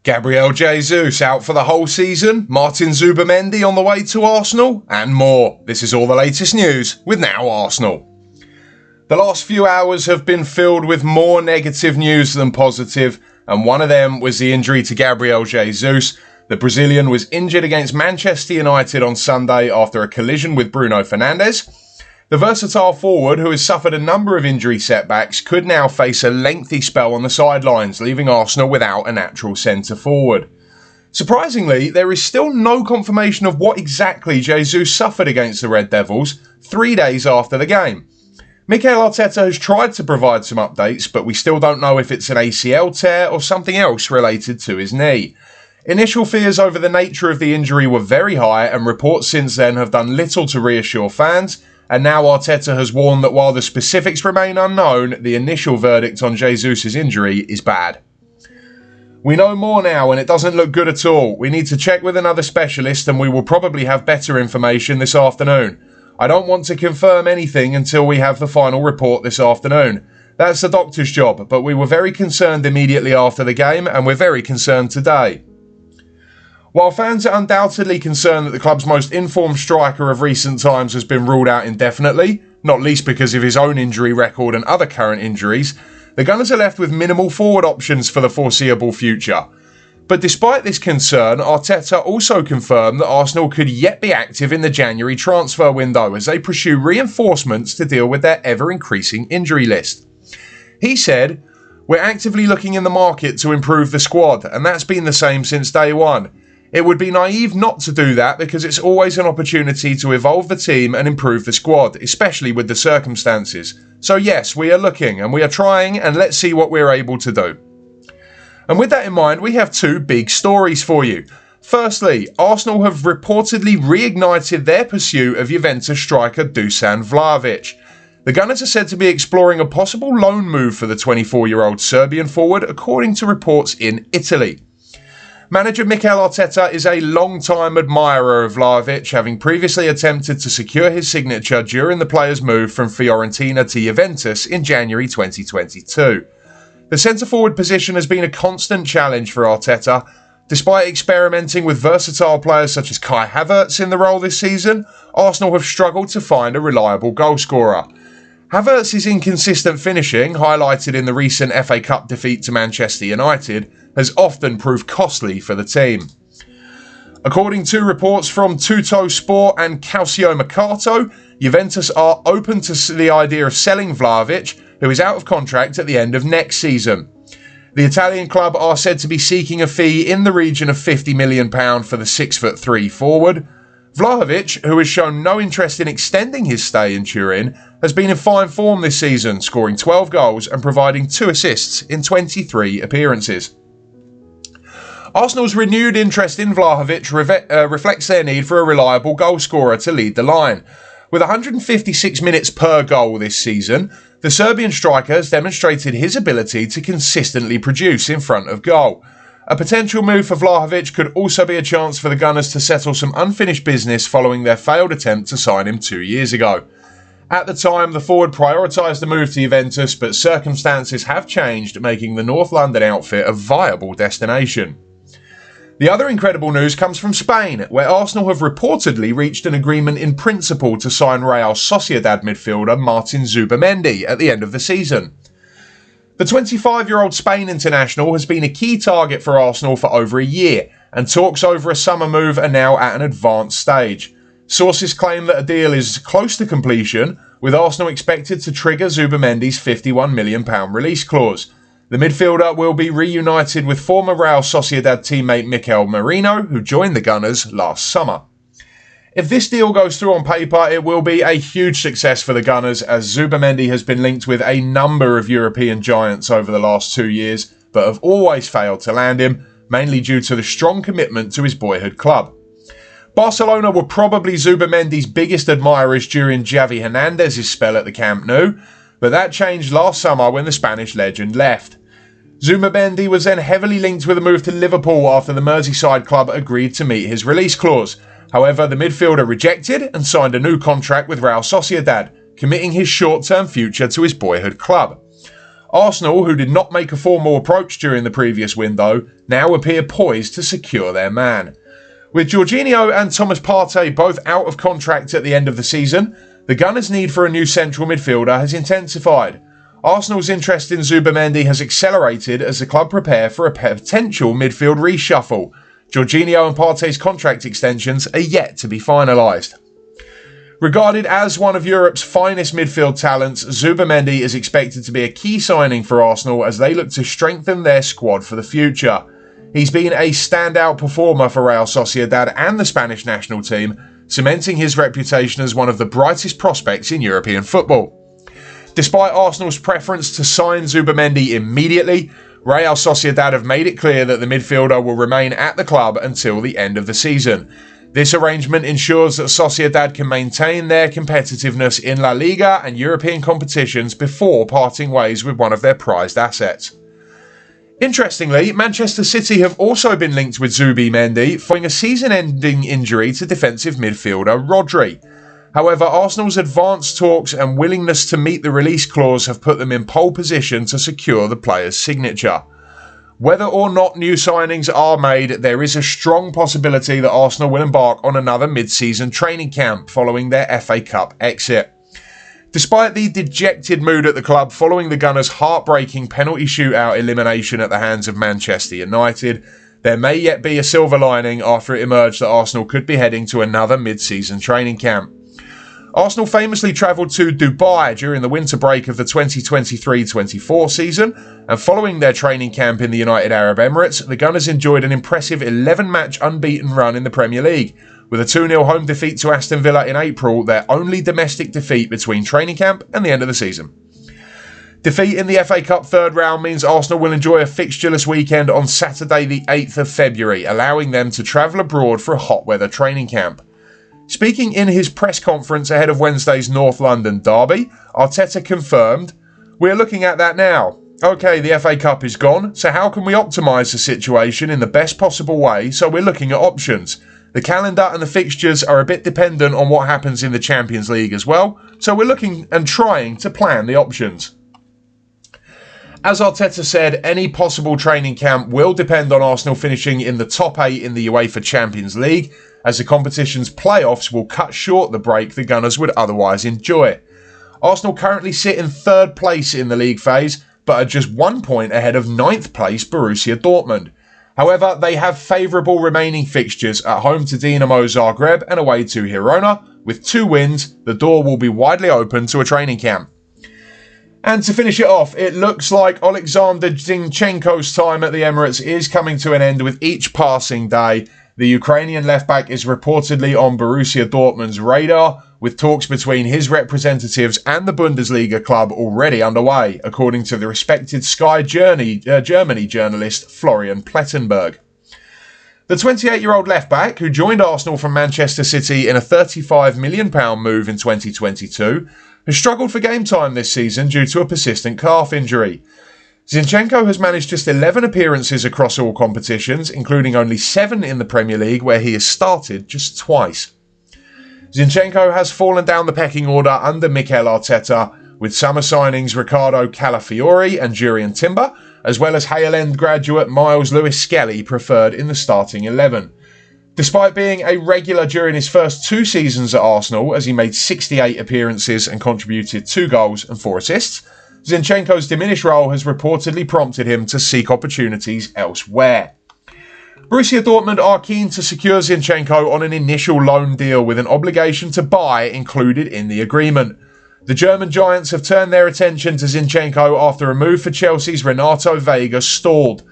Gabriel Jesus out for the whole season, Martin Zubimendi on the way to Arsenal, and more. This is all the latest news with Now Arsenal. The last few hours have been filled with more negative news than positive, and one of them was the injury to Gabriel Jesus. The Brazilian was injured against Manchester United on Sunday after a collision with Bruno Fernandes. The versatile forward, who has suffered a number of injury setbacks, could now face a lengthy spell on the sidelines, leaving Arsenal without a natural centre-forward. Surprisingly, there is still no confirmation of what exactly Jesus suffered against the Red Devils 3 days after the game. Mikel Arteta has tried to provide some updates, but we still don't know if it's an ACL tear or something else related to his knee. Initial fears over the nature of the injury were very high, and reports since then have done little to reassure fans. And now Arteta has warned that while the specifics remain unknown, the initial verdict on Jesus' injury is bad. We know more now and it doesn't look good at all. We need to check with another specialist and we will probably have better information this afternoon. I don't want to confirm anything until we have the final report this afternoon. That's the doctor's job, but we were very concerned immediately after the game and we're very concerned today. While fans are undoubtedly concerned that the club's most informed striker of recent times has been ruled out indefinitely, not least because of his own injury record and other current injuries, the Gunners are left with minimal forward options for the foreseeable future. But despite this concern, Arteta also confirmed that Arsenal could yet be active in the January transfer window as they pursue reinforcements to deal with their ever-increasing injury list. He said, "We're actively looking in the market to improve the squad, and that's been the same since day one. It would be naive not to do that because it's always an opportunity to evolve the team and improve the squad, especially with the circumstances. So yes, we are looking and we are trying, and let's see what we're able to do." And with that in mind, we have two big stories for you. Firstly, Arsenal have reportedly reignited their pursuit of Juventus striker Dusan Vlahovich. The Gunners are said to be exploring a possible loan move for the 24-year-old Serbian forward, according to reports in Italy. Manager Mikel Arteta is a long-time admirer of Vlahovich, having previously attempted to secure his signature during the player's move from Fiorentina to Juventus in January 2022. The centre-forward position has been a constant challenge for Arteta. Despite experimenting with versatile players such as Kai Havertz in the role this season, Arsenal have struggled to find a reliable goalscorer. Havertz's inconsistent finishing, highlighted in the recent FA Cup defeat to Manchester United, has often proved costly for the team. According to reports from Tutto Sport and Calcio Mercato, Juventus are open to the idea of selling Vlahovic, who is out of contract at the end of next season. The Italian club are said to be seeking a fee in the region of £50 million for the 6'3" forward. Vlahovic, who has shown no interest in extending his stay in Turin, has been in fine form this season, scoring 12 goals and providing 2 assists in 23 appearances. Arsenal's renewed interest in Vlahovic reflects their need for a reliable goalscorer to lead the line. With 156 minutes per goal this season, the Serbian striker has demonstrated his ability to consistently produce in front of goal. A potential move for Vlahovic could also be a chance for the Gunners to settle some unfinished business following their failed attempt to sign him 2 years ago. At the time, the forward prioritised the move to Juventus, but circumstances have changed, making the North London outfit a viable destination. The other incredible news comes from Spain, where Arsenal have reportedly reached an agreement in principle to sign Real Sociedad midfielder Martin Zubimendi at the end of the season. The 25-year-old Spain international has been a key target for Arsenal for over a year, and talks over a summer move are now at an advanced stage. Sources claim that a deal is close to completion, with Arsenal expected to trigger Zubimendi's £51 million release clause. The midfielder will be reunited with former Real Sociedad teammate Mikel Merino, who joined the Gunners last summer. If this deal goes through on paper, it will be a huge success for the Gunners, as Zubimendi has been linked with a number of European giants over the last 2 years, but have always failed to land him, mainly due to the strong commitment to his boyhood club. Barcelona were probably Zubimendi's biggest admirers during Xavi Hernandez's spell at the Camp Nou, but that changed last summer when the Spanish legend left. Zubimendi was then heavily linked with a move to Liverpool after the Merseyside club agreed to meet his release clause. However, the midfielder rejected and signed a new contract with Real Sociedad, committing his short-term future to his boyhood club. Arsenal, who did not make a formal approach during the previous window, now appear poised to secure their man. With Jorginho and Thomas Partey both out of contract at the end of the season, the Gunners' need for a new central midfielder has intensified. Arsenal's interest in Zubimendi has accelerated as the club prepare for a potential midfield reshuffle. Jorginho and Partey's contract extensions are yet to be finalised. Regarded as one of Europe's finest midfield talents, Zubimendi is expected to be a key signing for Arsenal as they look to strengthen their squad for the future. He's been a standout performer for Real Sociedad and the Spanish national team, cementing his reputation as one of the brightest prospects in European football. Despite Arsenal's preference to sign Zubimendi immediately, Real Sociedad have made it clear that the midfielder will remain at the club until the end of the season. This arrangement ensures that Sociedad can maintain their competitiveness in La Liga and European competitions before parting ways with one of their prized assets. Interestingly, Manchester City have also been linked with Zubimendi following a season-ending injury to defensive midfielder Rodri. However, Arsenal's advanced talks and willingness to meet the release clause have put them in pole position to secure the player's signature. Whether or not new signings are made, there is a strong possibility that Arsenal will embark on another mid-season training camp following their FA Cup exit. Despite the dejected mood at the club following the Gunners' heartbreaking penalty shootout elimination at the hands of Manchester United, there may yet be a silver lining after it emerged that Arsenal could be heading to another mid-season training camp. Arsenal famously travelled to Dubai during the winter break of the 2023-24 season, and following their training camp in the United Arab Emirates, the Gunners enjoyed an impressive 11-match unbeaten run in the Premier League, with a 2-0 home defeat to Aston Villa in April, their only domestic defeat between training camp and the end of the season. Defeat in the FA Cup third round means Arsenal will enjoy a fixtureless weekend on Saturday the 8th of February, allowing them to travel abroad for a hot weather training camp. Speaking in his press conference ahead of Wednesday's North London derby, Arteta confirmed, "We're looking at that now. Okay, the FA Cup is gone, so how can we optimise the situation in the best possible way, so we're looking at options. The calendar and the fixtures are a bit dependent on what happens in the Champions League as well, so we're looking and trying to plan the options." As Arteta said, any possible training camp will depend on Arsenal finishing in the top 8 in the UEFA Champions League, as the competition's playoffs will cut short the break the Gunners would otherwise enjoy. Arsenal currently sit in third place in the league phase, but are just 1 point ahead of 9th place Borussia Dortmund. However, they have favourable remaining fixtures at home to Dinamo Zagreb and away to Girona. With 2 wins, the door will be widely open to a training camp. And to finish it off, it looks like Alexander Zinchenko's time at the Emirates is coming to an end with each passing day. The Ukrainian left-back is reportedly on Borussia Dortmund's radar, with talks between his representatives and the Bundesliga club already underway, according to the respected Sky Germany journalist Florian Plettenberg. The 28-year-old left-back, who joined Arsenal from Manchester City in a £35 million move in 2022, has struggled for game time this season due to a persistent calf injury. Zinchenko has managed just 11 appearances across all competitions, including only 7 in the Premier League, where he has started just twice. Zinchenko has fallen down the pecking order under Mikel Arteta, with summer signings Ricardo Calafiori and Jurriën Timber, as well as Hale End graduate Miles Lewis-Skelly preferred in the starting 11. Despite being a regular during his first 2 seasons at Arsenal, as he made 68 appearances and contributed 2 goals and 4 assists, Zinchenko's diminished role has reportedly prompted him to seek opportunities elsewhere. Borussia Dortmund are keen to secure Zinchenko on an initial loan deal with an obligation to buy included in the agreement. The German giants have turned their attention to Zinchenko after a move for Chelsea's Renato Vega stalled.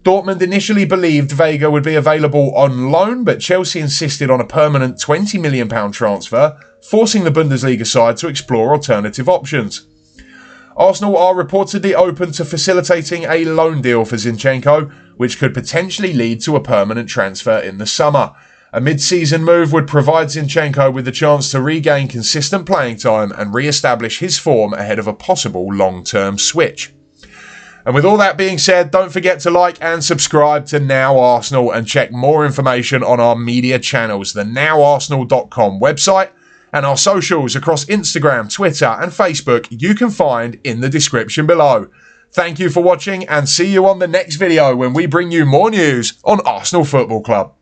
Dortmund initially believed Vega would be available on loan, but Chelsea insisted on a permanent £20 million transfer, forcing the Bundesliga side to explore alternative options. Arsenal are reportedly open to facilitating a loan deal for Zinchenko, which could potentially lead to a permanent transfer in the summer. A mid-season move would provide Zinchenko with the chance to regain consistent playing time and re-establish his form ahead of a possible long-term switch. And with all that being said, don't forget to like and subscribe to Now Arsenal and check more information on our media channels, the now.arsenal.com website, and our socials across Instagram, Twitter and Facebook you can find in the description below. Thank you for watching and see you on the next video when we bring you more news on Arsenal Football Club.